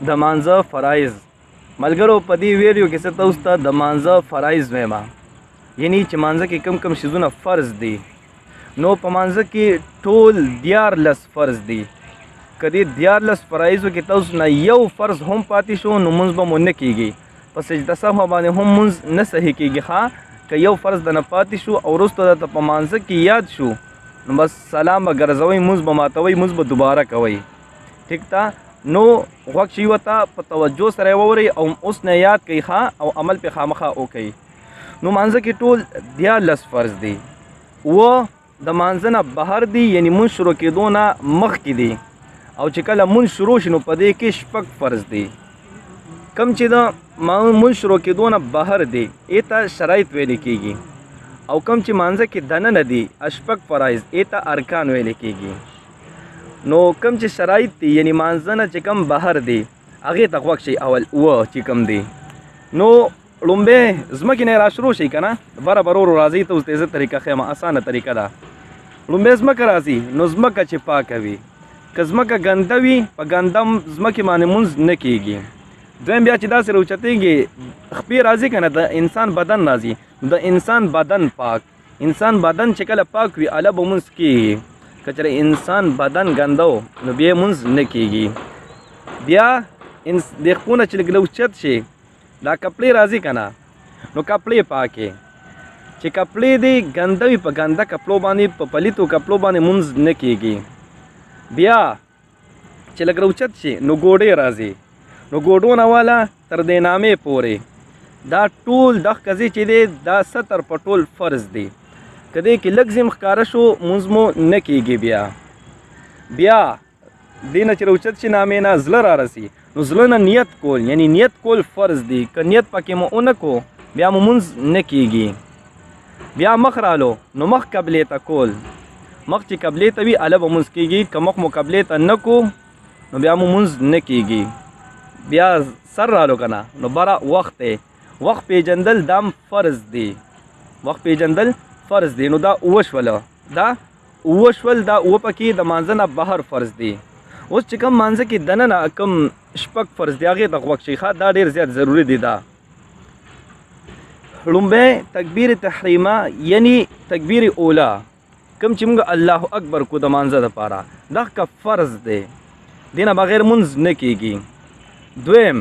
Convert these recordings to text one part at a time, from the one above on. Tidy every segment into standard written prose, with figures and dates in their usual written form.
د مانځه فرایض ملګرو په دې ویډیو کې څه تاسو ته د مانځه فرایض وایم، یعنی چې مانځه کې کم کم شیزونه فرض دي. نو په مانځه کې ټول 14 فرض دي. که دې 14 فرایضو کې تاسو نه یو فرض هم پاتې شو نو مونځ به مو نه کیږي، په سجده سهو باندې هم مونځ نه صحیح کیږي. ښه که یو فرض د نه پاتې شو او وروسته درته په مانځه کې یاد شو نو بس سلام به ګرځوئ، مونځ به ماتوئ، مونځ به دوباره کوئ. ټیک ته نو غوږ شي ورته په توجه سره یې واورئ او اوس نه یاد کوئ ښه او عمل پې خامخا وکئ. نو مانځه کې ټول 14 فرض دي. د مانځه نه بهر دي، یعنی مونځ شروع کېدو نه مخکې دي، او چې کله مونځ شروع شي نو په دې کې شپږ فرض دي. کم چې د مونځ شروع کېدو نه بهر دي ایته شرایط ویل کېږي، او کم چې مانځه کې دننه دي شپږ فرایض ایته ارکان ویل کېږي. نو کم چې شرایط دي یعنی مانځه نه چې کم بهر دي هغې ته غوږ شئ. اول چې کم دي نو لومبی ځمکې نه را شروع شئ که نه، بره برورو راځئ ته اوس د عزت طریقه ښیم، اسانه طریقه ده. لومبی ځمکه راځي نو ځمکه چې پاکه وي، که ځمکه ګنده وي په ګنده ځمکې باندې مونځ نه کېږي. دویم بیا چې داسې راوچتېږي خپې راځي که نه د انسان بدن راځي، د انسان بدن پاک، انسان بدن چې کله پاک وي هله به مونځ کېږي. که چېرې انسان بدن ګنده و نو بیا مونځ نه کېږي. بیا د خپونه چې لږ اوچت شي دا کپړې راځي که نه، نو کپړې پاکې، چې کپړې دې ګنده وي په ګنده کپړو باندې په پلیتو کپړو باندې مونځ نه کېږي. بیا چې لږ راوچت شي نو ګوډې راځي، نو ګوډو نه والا تر دې نامې پورې دا ټول دغه قضیې چې دی دا ستر په ټول فرض دي. که دې کې لږ ځیم ښکاره شو مونځ مو نه کېږي. بیا دې نه چې راوچت شي نامې نه زړه را رسي نو زړه نه نیت کول، یعنی نیت کول فرض دي. که نیت پکې مو ونه کو بیا مو مونځ نه کېږي. بیا مخ رالو نو مخ قبلې ته کول، مخ چې قبلې ته وي هله به مونځ کېږي، که مخ مو قبلې ته نه کو نو بیا مو مونځ نه کېږي. بیا سر رالو که نه نو بره وخت دی، وخت پیژندل دام فرض دی، وخت پیژندل فرض دی. نو دا اوه شول، دا اوه شول، دا اوه پکې د مانځه نه بهر فرض دی. اوس چې کوم مانځه کې دننه کوم شپږ فرض دی هغې ته غوږ شئ ښه، دا ډېر زیات ضروري دی. دا لومبی تکبیر تحریمه یعنی تکبیر اوله کوم چې موږ الله اکبر کو د مانځه دپاره دغه که فرض دی، دې نه بغیر مونځ نه کېږي. دویم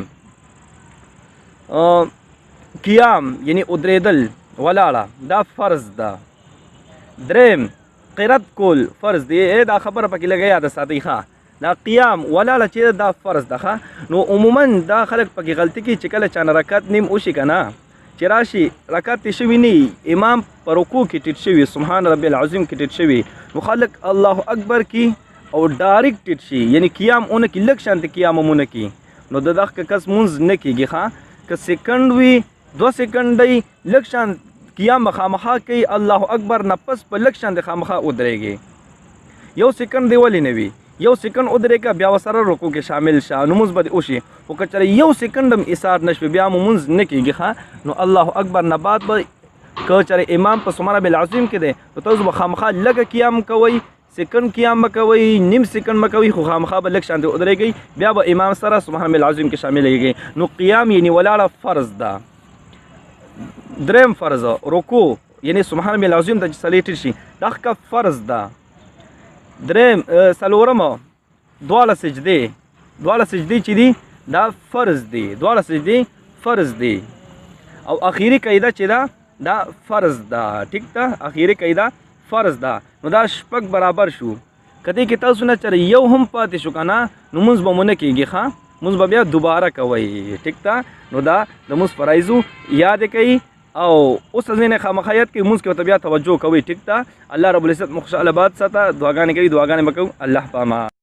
قیام یعنی ادریدل ولاړه دا فرض ده. دریم قرت کول فرض دی، دا خبره پکې لږه یاده ساتئ ښه، دا قیام ولاړه چې دا فرض ده ښه. نو عموما دا خلک پکې غلطي کوي چې کله چانه رکعت نیم وشي که نه، چې راشي رکعت یې شوي نه، امام په رکوع کې ټیټ شوي، سبحان ربي العظیم کې ټیټ شوي، نو خلک الله اکبر کی او ډایرکټ ټیټ شي، یعنی قیام ونه کي، لږ شانتې قیام هم ونه کي، نو د دغه کس مونځ نه کېږي ښه. که سیکنډ وي 2 سیکنډ لږ شان قیام به خامخا کوي، الله اکبر نه پس په لږ شان د خامخا ودرېږي. 1 سیکنډ دی ولې نه وي، 1 سیکنډ ودرېږه بیا ورسره رکوع کې شامل شه نو مونځ به دې وشي. خو که چېرې 1 سیکنډ هم ایثار نه شوي بیا مو مونځ نه کېږي ښه. نو الله اکبر نه بعد به که چېرې امام په سبحان ربي العظیم کې دی نو تاسو به خامخا لږه قیام کوئ، سیکنډ قیام به کوئ، نیم سیکنډ به کوئ، خو خامخا به لږ شانتې ودرېږئ، بیا به امام سره سبحان ربي العظیم کې شاملېږئ. نو قیام یعنی ولاړه فرض ده. دریم فرض رکوع یعنی سبحان ربي العظیم ته چې سړی ټیټ شي دغه که فرض ده. دریم څلورم دواړه سجدې، دواړه سجدې چې دي دا فرض دي، دواړه سجدې فرض دي. او اخیری قاعده چې ده دا فرض ده. ټیک ده، اخیری قاعده فرض ده. نو دا شپږ برابر شو. که دې کې تاسو نه چېرې یو هم پاتې شو که نه نو مونځ به مو نه کېږي ښه، مونځ به بیا دوباره کوئ. ټیک ده، نو دا د مونځ فرایضو یاد کوئ او اوس ځینې خامخا یاد کوئ، مونځ کې ورته بیا توجه کوئ. ټیک ده، الله رب العزت مو خوشحاله باد ساته، دعاګانې کوي، دعاګانې به کوو. الله پامان.